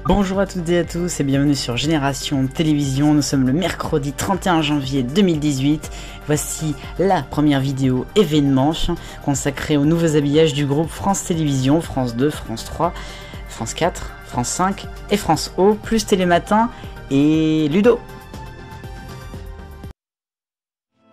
Bonjour à toutes et à tous et bienvenue sur Génération Télévision. Nous sommes le mercredi 31 janvier 2018. Voici la première vidéo événement consacrée aux nouveaux habillages du groupe France Télévisions, France 2, France 3, France 4, France 5 et France O, plus Télématin et Ludo.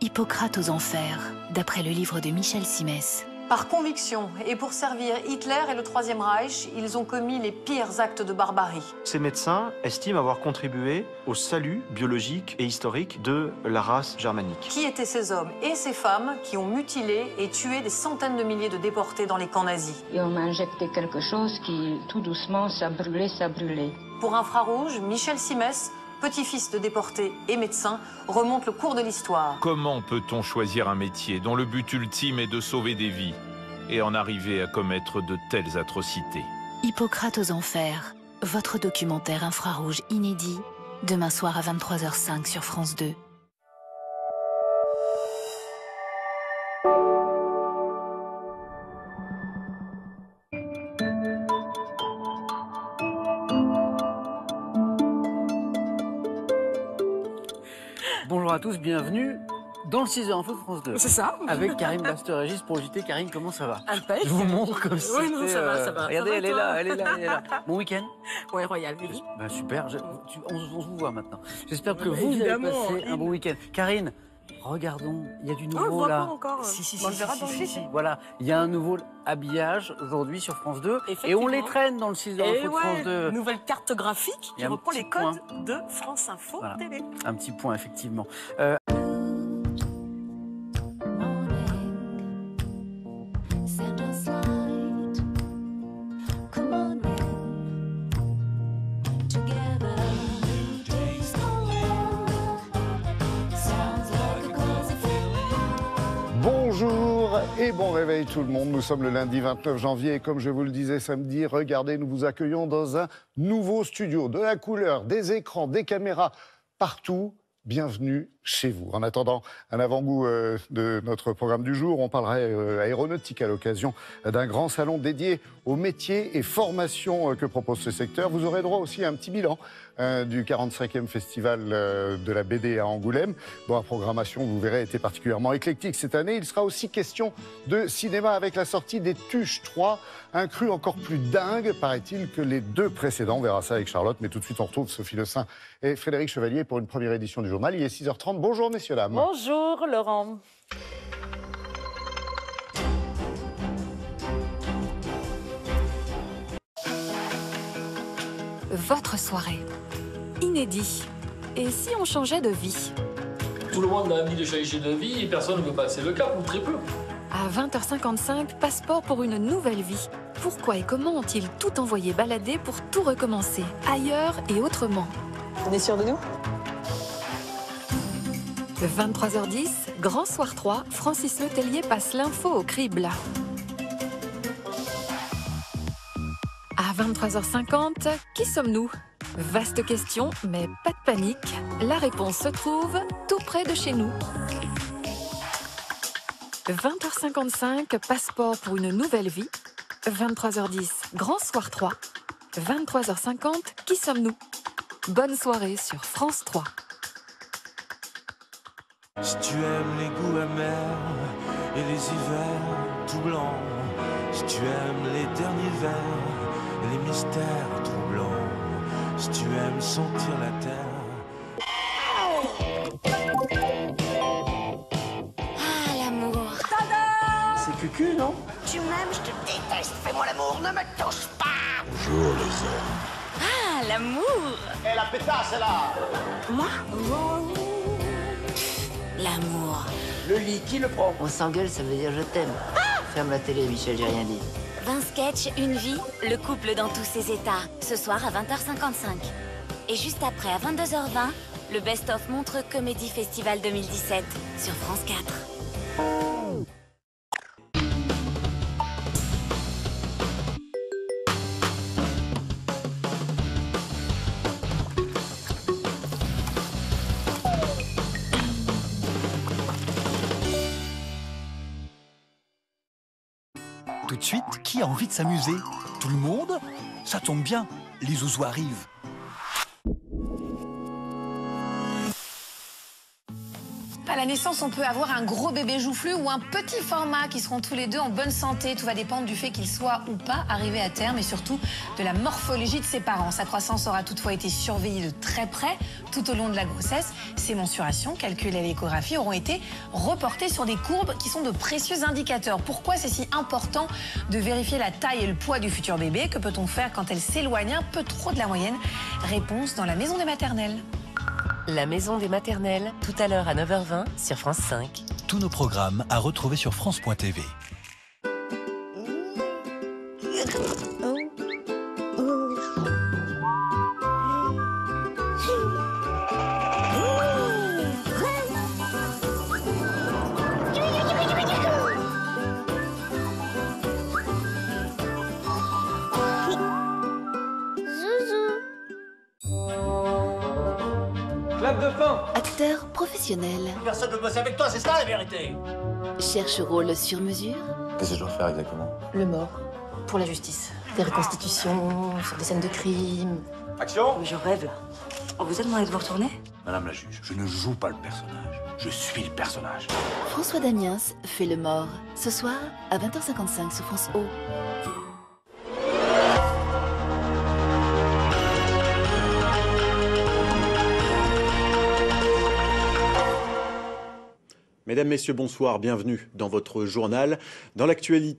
Hippocrate aux enfers, d'après le livre de Michel Simès. Par conviction et pour servir Hitler et le Troisième Reich, ils ont commis les pires actes de barbarie. Ces médecins estiment avoir contribué au salut biologique et historique de la race germanique. Qui étaient ces hommes et ces femmes qui ont mutilé et tué des centaines de milliers de déportés dans les camps nazis? Et on m'a injecté quelque chose qui, tout doucement, ça brûlait, ça brûlait. Pour Infrarouge, Michel Simès, petit-fils de déportés et médecin, remonte le cours de l'histoire. Comment peut-on choisir un métier dont le but ultime est de sauver des vies et en arriver à commettre de telles atrocités? Hippocrate aux enfers, votre documentaire infrarouge inédit, demain soir à 23h05 sur France 2. Bonjour à tous, bienvenue dans le 6h Info de France 2. C'est ça. Avec Karine Baster-Régis pour le JT. Karine, comment ça va? Impec. Je vous montre comme si Oui, non, ça va, ça va. Regardez, Ça va, elle est toi là, elle est là, elle est là. Bon week-end? Ouais, royal. Ben, super, on se vous voit maintenant. J'espère que Mais vous avez évidemment, passé un bon week-end. Karine, regardons, il y a du nouveau On le voit là. pas encore. Si, On le verra dans le si, site. voilà, il y a un nouveau habillage aujourd'hui sur France 2 et on Effectivement. les traîne dans le 6h Et Info de France 2. nouvelle carte graphique Il y qui a un reprend petit les codes de France Info Voilà. Télé. Un petit point, effectivement. Bonjour et bon réveil tout le monde. Nous sommes le lundi 29 janvier et comme je vous le disais samedi, regardez, nous vous accueillons dans un nouveau studio. De la couleur, des écrans, des caméras, partout. Bienvenue chez vous. En attendant un avant-goût de notre programme du jour, on parlera aéronautique à l'occasion d'un grand salon dédié aux métiers et formations que propose ce secteur. Vous aurez droit aussi à un petit bilan du 45e festival de la BD à Angoulême, dont la programmation, vous verrez, était particulièrement éclectique cette année. Il sera aussi question de cinéma avec la sortie des Tuches 3, un cru encore plus dingue, paraît-il, que les deux précédents. On verra ça avec Charlotte, mais tout de suite on retrouve Sophie Le Saint et Frédéric Chevalier pour une première édition du journal. Il est 6h30. Bonjour messieurs, dames. Bonjour Laurent. Votre soirée. Inédit. Et si on changeait de vie? Tout le monde a envie de changer de vie et personne ne veut passer le cap, ou très peu. À 20h55, passeport pour une nouvelle vie. Pourquoi et comment ont-ils tout envoyé balader pour tout recommencer, ailleurs et autrement? On est sûr de nous? 23h10, Grand Soir 3, Francis Letellier passe l'info au crible. À 23h50, qui sommes-nous? Vaste question, mais pas de panique. La réponse se trouve tout près de chez nous. 20h55, passeport pour une nouvelle vie. 23h10, Grand Soir 3. 23h50, qui sommes-nous? Bonne soirée sur France 3. Si tu aimes les goûts amers et les hivers tout blancs, si tu aimes les derniers vers et les mystères troublants, si tu aimes sentir la terre. Ah, l'amour. C'est cucu, non? Tu m'aimes, je te déteste. Fais-moi l'amour, ne me touche pas. Bonjour les hommes. Ah, l'amour. Et la pétasse est là. Moi? L'amour. Le lit, qui le prend? On s'engueule, ça veut dire je t'aime. Ferme la télé, Michel, j'ai rien dit. 20 sketchs, une vie, le couple dans tous ses états. Ce soir à 20h55. Et juste après, à 22h20, le Best-of Montreux Comédie Festival 2017 sur France 4. Tout de suite, qui a envie de s'amuser? Tout le monde? Ça tombe bien, les zouzous arrivent. À la naissance, on peut avoir un gros bébé joufflu ou un petit format qui seront tous les deux en bonne santé. Tout va dépendre du fait qu'ils soient ou pas arrivés à terme et surtout de la morphologie de ses parents. Sa croissance aura toutefois été surveillée de très près tout au long de la grossesse. Ses mensurations, calculées à l'échographie, auront été reportées sur des courbes qui sont de précieux indicateurs. Pourquoi c'est si important de vérifier la taille et le poids du futur bébé? Que peut-on faire quand elle s'éloigne un peu trop de la moyenne? Réponse dans la maison des maternelles. La maison des maternelles, tout à l'heure à 9h20 sur France 5. Tous nos programmes à retrouver sur France.tv. Clap de fin. Acteur professionnel. Personne ne veut bosser avec toi, c'est ça la vérité. Cherche rôle sur mesure. Qu'est-ce que je dois faire exactement? Le mort. Pour la justice. Des reconstitutions, sur des scènes de crime. Action. Je rêve là. On vous a demandé de vous retourner? Madame la juge, je ne joue pas le personnage. Je suis le personnage. François Damiens fait le mort. Ce soir, à 20h55 sur France O. Mesdames, Messieurs, bonsoir, bienvenue dans votre journal. Dans l'actualité,